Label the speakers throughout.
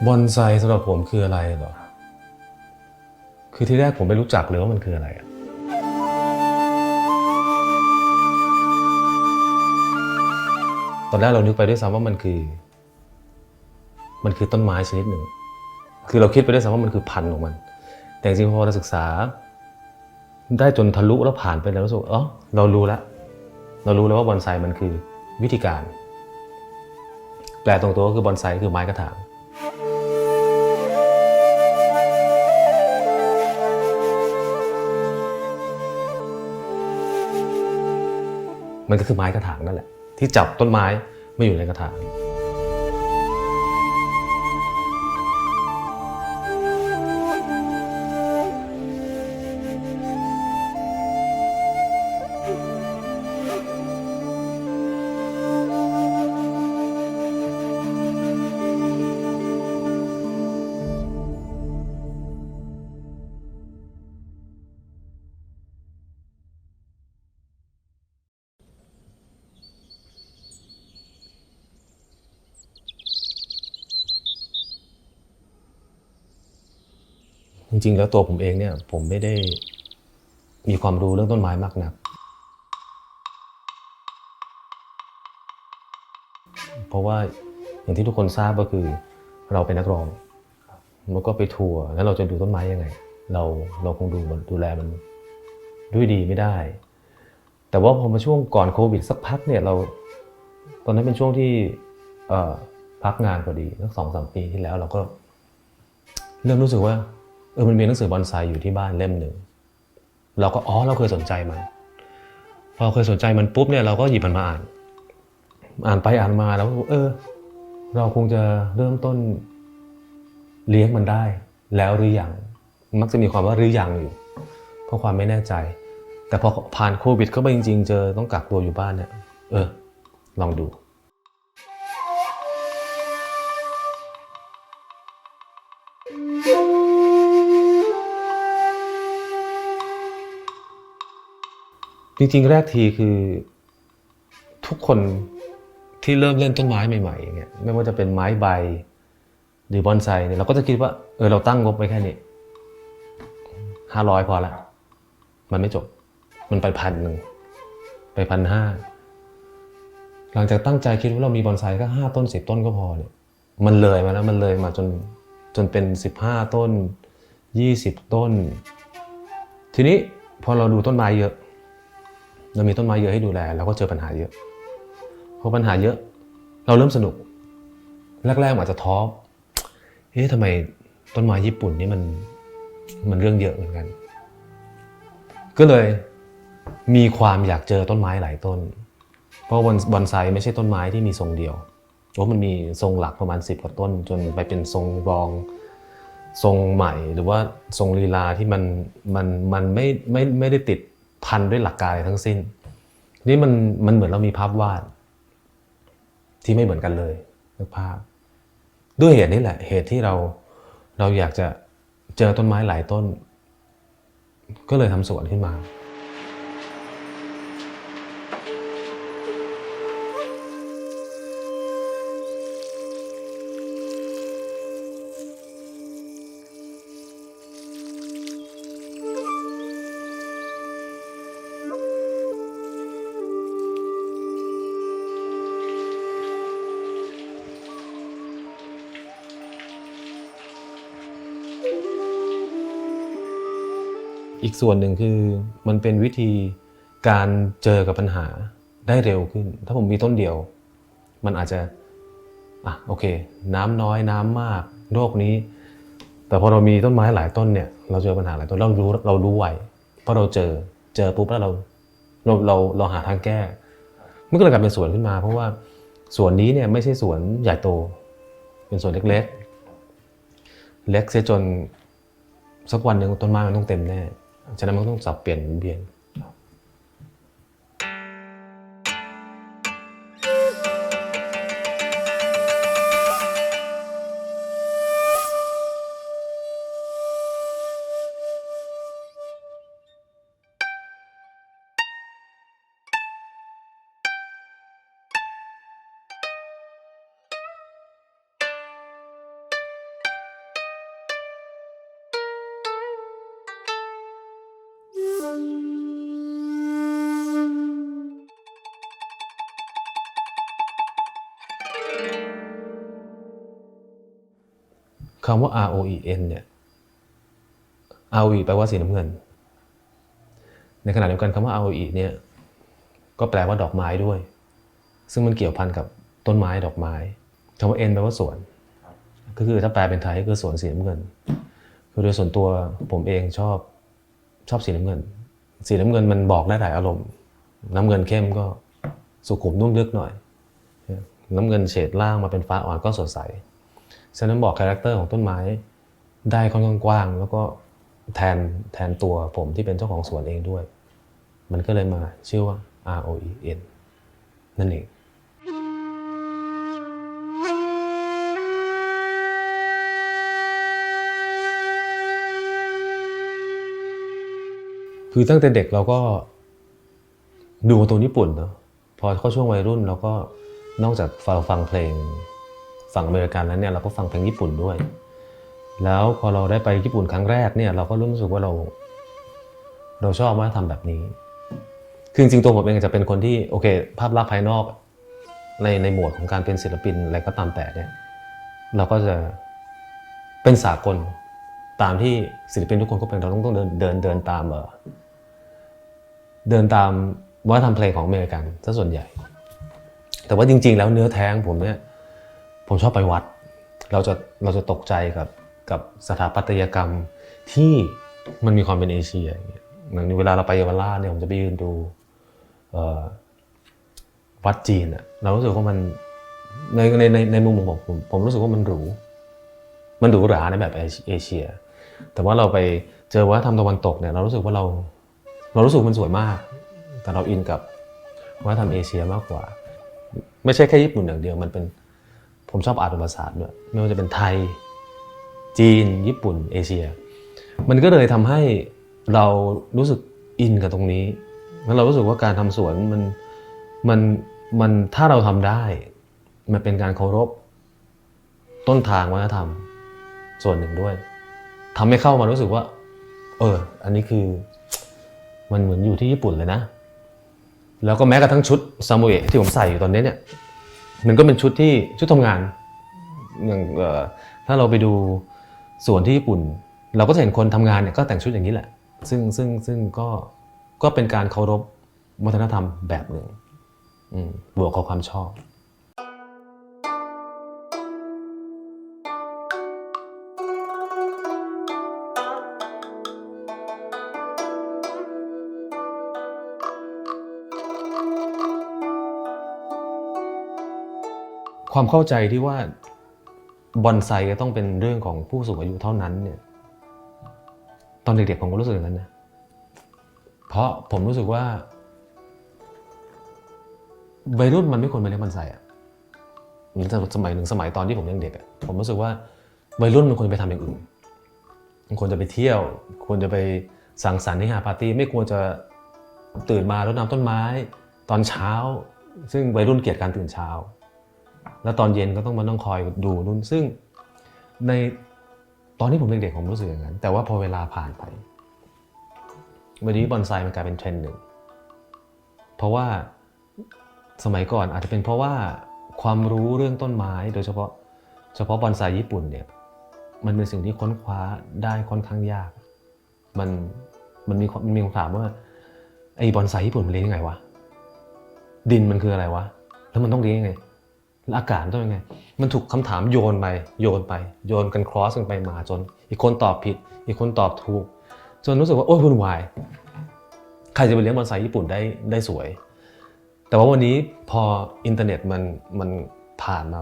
Speaker 1: บอนไซสำหรับผมคืออะไรเหรอคือที่แรกผมไม่รู้จักเลยว่ามันคืออะไรตอนแรกเรานึกไปด้วยซ้ำว่ามันคือต้นไม้ชนิดหนึ่งคือเราคิดไปด้วยซ้ำว่ามันคือพันธุ์ของมันแต่จริงๆพอเราศึกษาได้จนทะลุแล้วผ่านไปแล้วรู้สึกเรารู้แล้วว่าบอนไซมันคือวิธีการแปลตรงตัวก็คือบอนไซคือไม้กระถางมันก็คือไม้กระถางนั่นแหละที่จับต้นไม้ไม่อยู่ในกระถางจริงๆแล้วตัวผมเองเนี่ยผมไม่ได้มีความรู้เรื่องต้นไม้มากนักเพราะว่าอย่างที่ทุกคนทราบก็คือเราเป็นนักร้องแล้วก็ไปทัวร์แล้วเราจะดูต้นไม้ยังไงเราคงดูแลมันด้วยดีไม่ได้แต่ว่าพอมาช่วงก่อนโควิดสักพักเนี่ยตอนนั้นเป็นช่วงที่พักงานพอดีสัก2-3 ปีที่แล้วเราก็เริ่มรู้สึกว่ามันมีหนังสือบอนไซอยู่ที่บ้านเล่มหนึ่งเราก็เราเคยสนใจมันพอเคยสนใจมันปุ๊บเนี่ยเราก็หยิบมันมาอ่านไปอ่านมาแล้วเราคงจะเริ่มต้นเลี้ยงมันได้แล้วหรือยังมักจะมีความว่าหรือยังอยู่เพราะความไม่แน่ใจแต่พอผ่านโควิดเข้าไปจริงๆเจอต้องกักตัวอยู่บ้านเนี่ยลองดูจริงๆแรกทีคือทุกคนที่เริ่มเล่นต้นไม้ใหม่ๆอย่างเงี้ยไม่ว่าจะเป็นไม้ใบหรือบอนไซเนี่ยเราก็จะคิดว่าเราตั้งงบไว้แค่นี้500พอละมันไม่จบมันไป1,000ไป1,500หลังจากตั้งใจคิดว่าเรามีบอนไซก็5 ต้น10 ต้นก็พอเนี่ยมันเลยมาแล้วมันเลยมาจนเป็น15 ต้น20 ต้นทีนี้พอเราดูต้นไม้เยอะเรามีต้นไม้เยอะให้ดูแลเราก็เจอปัญหาเยอะพอปัญหาเยอะเราเริ่มสนุกแรกๆอาจจะท้อทำไมต้นไม้ญี่ปุ่นนี่มันเรื่องเยอะเหมือนกันก็เลยมีความอยากเจอต้นไม้หลายต้นเพราะบอนไซไม่ใช่ต้นไม้ที่มีทรงเดียวมันมีทรงหลักประมาณ10 กว่าต้นจนไปเป็นทรงรองทรงใหม่หรือว่าทรงลีลาที่มันไม่ได้ติดพันด้วยหลักการอะไรทั้งสิ้นนี่มันเหมือนเรามีภาพวาดที่ไม่เหมือนกันเลยนึกภาพด้วยเหตุนี้แหละเหตุที่เราอยากจะเจอต้นไม้หลายต้นก็เลยทำสวนขึ้นมาอีกส่วนหนึ่งคือมันเป็นวิธีการเจอกับปัญหาได้เร็วขึ้นถ้าผมมีต้นเดียวมันอาจจะโอเคน้ำน้อยน้ำมากโรคนี้แต่พอเรามีต้นไม้หลายต้นเนี่ยเราเจอปัญหาหลายต้นเรารู้ไวเพราะเราเจอปุ๊บแล้วเราหาทางแก้มันก็เลยกลายเป็นสวนขึ้นมาเพราะว่าสวนนี้เนี่ยไม่ใช่สวนใหญ่โตเป็นสวนเล็กเสียจนสักวันหนึ่งต้นไม้มันต้องเต็มแน่ฉะนั้นมันต้องสับเปลี่ยนเวียน คำว่า ROEN เนี่ย ROE แปลว่าสีน้ำเงินในขณะเดียวกันคำว่า ROE เนี่ยก็แปลว่าดอกไม้ด้วยซึ่งมันเกี่ยวพันกับต้นไม้ดอกไม้คำว่า N แปลว่าสวนก็คือถ้าแปลเป็นไทยก็คือสวนสีน้ำเงินคือโดยส่วนตัวผมเองชอบสีน้ำเงินสีน้ำเงินมันบอกได้หลายอารมณ์น้ำเงินเข้มก็สุขุมนุ่มลึกหน่อยน้ำเงินเฉดล่างมาเป็นฟ้าอ่อนก็สดใสฉะนั้นบอกคาแรคเตอร์ของต้นไม้ได้ค่อนข้างกว้างแล้วก็แทนตัวผมที่เป็นเจ้าของสวนเองด้วยมันก็เลยมาชื่อว่า ROEN นั่นเองคือตั้งแต่เด็กเราก็ดูการ์ตูนญี่ปุ่นเนาะพอเข้าช่วงวัยรุ่นเราก็นอกจากฟังเพลงฝั่งอเมริกันแล้วเนี่ยเราก็ฟังเพลงญี่ปุ่นด้วยแล้วพอเราได้ไปญี่ปุ่นครั้งแรกเนี่ยเราก็รู้สึกว่าเราชอบวัฒนธรรมแบบนี้คือจริงๆตัวผมเองจะเป็นคนที่โอเคภาพลักษณ์ภายนอกในหมวดของการเป็นศิลปินอะไรก็ตามแต่เนี่ยเราก็จะเป็นสากลตามที่ศิลปินทุกคนก็เป็นเราต้องเดินตามวัฒนธรรมเพลงของอเมริกันซะส่วนใหญ่แต่ว่าจริงๆแล้วเนื้อแท้ของผมเนี่ยผมชอบไปวัดเราจะตกใจกับสถาปัตยกรรมที่มันมีความเป็นเอเชียอย่างเงี้ยเหมือนเวลาเราไปเยาวราชเนี่ยผมจะไปยืนดูวัดจีนอะเรารู้สึกว่ามันในมุมของผมรู้สึกว่ามันหรูหราในแบบเอเชียแต่ว่าเราไปเจอวัฒนธรรมตะวันตกเนี่ยเรารู้สึกว่าเรารู้สึกมันสวยมากแต่เราอินกับวัฒนธรรมเอเชียมากกว่าไม่ใช่แค่ญี่ปุ่นอย่างเดียวมันเป็นผมชอบอาร์ตประสาทด้วยไม่ว่าจะเป็นไทยจีนญี่ปุ่นเอเชียมันก็เลยทำให้เรารู้สึกอินกับตรงนี้แล้วเรารู้สึกว่าการทำสวนมันถ้าเราทำได้มันเป็นการเคารพต้นทางวัฒนธรรมส่วนหนึ่งด้วยทำให้เข้ามารู้สึกว่าอันนี้คือมันเหมือนอยู่ที่ญี่ปุ่นเลยนะแล้วก็แม้กระทั่งชุดซามูเอะที่ผมใส่อยู่ตอนนี้เนี่ยมันก็เป็นชุดทำงานอย่างถ้าเราไปดูสวนที่ญี่ปุ่นเราก็จะเห็นคนทำงานเนี่ยก็แต่งชุดอย่างนี้แหละซึ่งก็เป็นการเคารพวัฒนธรรมแบบหนึ่งบวกกับความชอบความเข้าใจที่ว่าบอนไซก็ต้องเป็นเรื่องของผู้สูงอายุเท่านั้นเนี่ยตอนเด็กๆผมก็รู้สึกอย่างนั้นนะเพราะผมรู้สึกว่าวัยรุ่นมันไม่ควรมาเล่นบอนไซอ่ะสมัยตอนที่ผมยังเด็กอ่ะผมรู้สึกว่าวัยรุ่นมันควรไปทำอย่างอื่นมันควรจะไปเที่ยวควรจะไปสังสรรค์ที่หาปาร์ตี้ไม่ควรจะตื่นมารดน้ำต้นไม้ตอนเช้าซึ่งวัยรุ่นเกลียดการตื่นเช้าแล้วตอนเย็นก็ต้องมานั่งคอยดูนู่นซึ่งในตอนที่ผมเด็กๆผมรู้สึกอย่างนั้นแต่ว่าพอเวลาผ่านไปวันนี้บอนไซมันกลายเป็นเทรนด์หนึ่งเพราะว่าสมัยก่อนอาจจะเป็นเพราะว่าความรู้เรื่องต้นไม้โดยเฉพาะบอนไซญี่ปุ่นเนี่ยมันเป็นสิ่งที่ค้นคว้าได้ค่อนข้างยากมันมีคำถามว่าไอ้บอนไซญี่ปุ่นมันเลี้ยงยังไงวะดินมันคืออะไรวะแล้วมันต้องเลี้ยงยังไงอากาศต้องยังไงมันถูกคำถามโยนกันครอสกันไปมาจนอีกคนตอบผิดอีกคนตอบถูกจนรู้สึกว่าโอ๊ยวุ่นวายใครจะไปเลี้ยงบอนไซญี่ปุ่นได้สวยแต่ว่าวันนี้พออินเทอร์เน็ตมันผ่านมา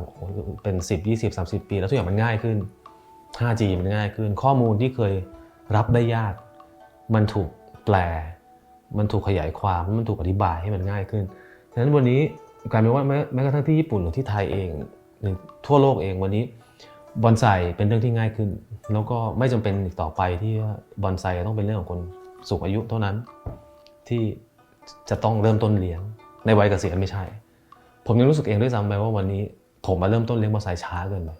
Speaker 1: เป็น10 20 30 ปีแล้วทุกอย่างมันง่ายขึ้น 5G มันง่ายขึ้นข้อมูลที่เคยรับได้ยากมันถูกแปลมันถูกขยายความมันถูกอธิบายให้มันง่ายขึ้นฉะนั้นวันนี้กลายเป็นว่าแม้กระทั่งที่ญี่ปุ่นหรือที่ไทยเองหรือทั่วโลกเองวันนี้บอนไซเป็นเรื่องที่ง่ายขึ้นแล้วก็ไม่จำเป็นอีกต่อไปที่ว่าบอนไซต้องเป็นเรื่องของคนสูงอายุเท่านั้นที่จะต้องเริ่มต้นเลี้ยงในวัยเกษียณไม่ใช่ผมยังรู้สึกเองด้วยซ้ำไปว่าวันนี้ผมมาเริ่มต้นเลี้ยงบอนไซช้าเกินไป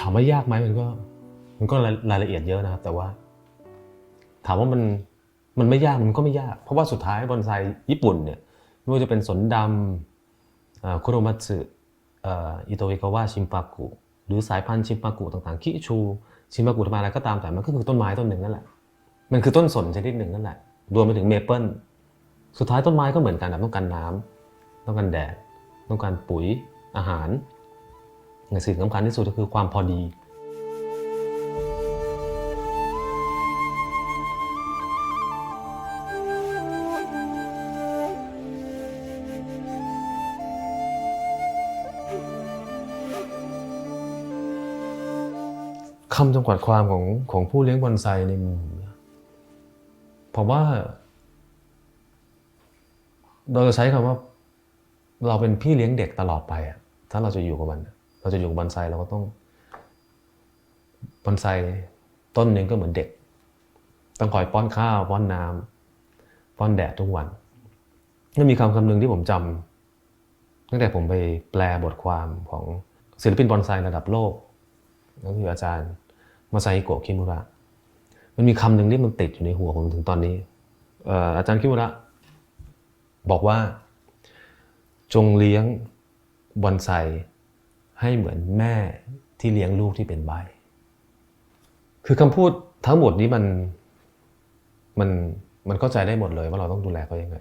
Speaker 1: ามว่ายากไหมมันก็รายละเอียดเยอะนะครับแต่ว่าถามว่ามันไม่ยากมันก็ไม่ยากเพราะว่าสุดท้ายบอนไซญี่ปุ่นเนี่ยไม่ว่าจะเป็นสนดำคุโรมัตสึอิโตอิกาวะชิมปากุหรือสายพันธุ์ชิมปากุต่างๆคิชูชิมปากุธรรมดาอะไรก็ตามแต่มันก็คือต้นไม้ต้นหนึ่งนั่นแหละมันคือต้นสนชนิดหนึ่งนั่นแหละรวมไปถึงเมเปิลสุดท้ายต้นไม้ก็เหมือนกันนะต้องการน้ำต้องการแดดต้องการปุ๋ยอาหารในสิ่งสำคัญที่สุดก็คือความพอดีคำจำกัดความของผู้เลี้ยงบอนไซในมุมผมว่าเราจะใช้คำว่าเราเป็นพี่เลี้ยงเด็กตลอดไปอะถ้าเราจะอยู่กับมันเราจะอยู่กับบอนไซเราก็ต้องบอนไซต้นหนึ่งก็เหมือนเด็กต้องคอยป้อนข้าวป้อนน้ำป้อนแดดทุกวันแล้วมีคำหนึ่งที่ผมจำตั้งแต่ผมไปแปลบทความของศิลปินบอนไซระดับโลกก็คืออาจารย์มาซาฮิโกะคิมุระมันมีคำหนึ่งที่มันติดอยู่ในหัวผมถึงตอนนี้อาจารย์คิมุระบอกว่าจงเลี้ยงบอนไซให้เหมือนแม่ที่เลี้ยงลูกที่เป็นใบคือคำพูดทั้งหมดนี้มันเข้าใจได้หมดเลยว่าเราต้องดูแลเขายังไง